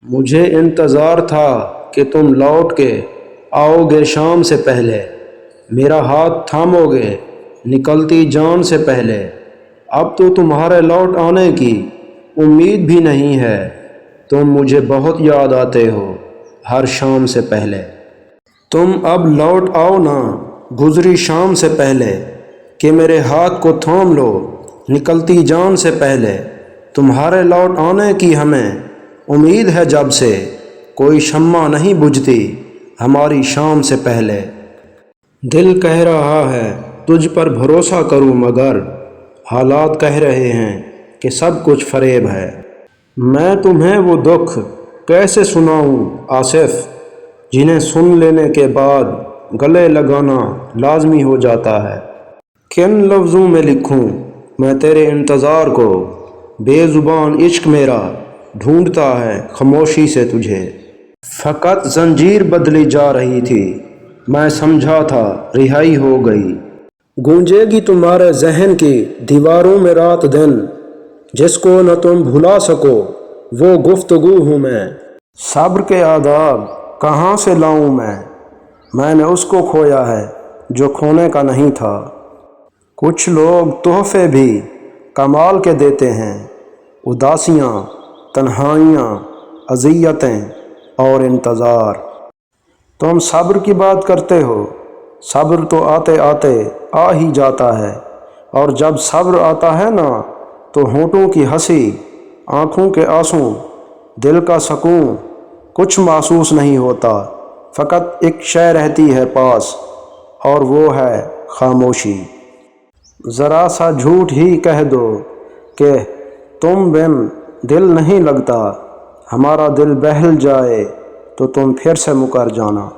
مجھے انتظار تھا کہ تم لوٹ کے آؤ گے شام سے پہلے، میرا ہاتھ تھامو گے نکلتی جان سے پہلے۔ اب تو تمہارے لوٹ آنے کی امید بھی نہیں ہے، تم مجھے بہت یاد آتے ہو ہر شام سے پہلے۔ تم اب لوٹ آؤ نا گزری شام سے پہلے، کہ میرے ہاتھ کو تھام لو نکلتی جان سے پہلے۔ تمہارے لوٹ آنے کی ہمیں امید ہے جب سے، کوئی شمع نہیں بجھتی ہماری شام سے پہلے۔ دل کہہ رہا ہے تجھ پر بھروسہ کروں، مگر حالات کہہ رہے ہیں کہ سب کچھ فریب ہے۔ میں تمہیں وہ دکھ کیسے سناؤں آصف، جنہیں سن لینے کے بعد گلے لگانا لازمی ہو جاتا ہے۔ کن لفظوں میں لکھوں میں تیرے انتظار کو، بے زبان عشق میرا ڈھونڈتا ہے خاموشی سے تجھے۔ فقط زنجیر بدلی جا رہی تھی، میں سمجھا تھا رہائی ہو گئی۔ گونجے گی تمہارے ذہن کی دیواروں میں رات دن، جس کو نہ تم بھلا سکو وہ گفتگو ہوں میں۔ صبر کے آداب کہاں سے لاؤں میں نے اس کو کھویا ہے جو کھونے کا نہیں تھا۔ کچھ لوگ تحفے بھی کمال کے دیتے ہیں، اداسیاں، تنہائیاں، اذیتیں اور انتظار۔ تم صبر کی بات کرتے ہو، صبر تو آتے آتے آ ہی جاتا ہے، اور جب صبر آتا ہے نا تو ہونٹوں کی ہنسی، آنکھوں کے آنسو، دل کا سکون کچھ محسوس نہیں ہوتا۔ فقط ایک شے رہتی ہے پاس، اور وہ ہے خاموشی۔ ذرا سا جھوٹ ہی کہہ دو کہ تم بن دل نہیں لگتا، ہمارا دل بہل جائے تو تم پھر سے مکر جانا۔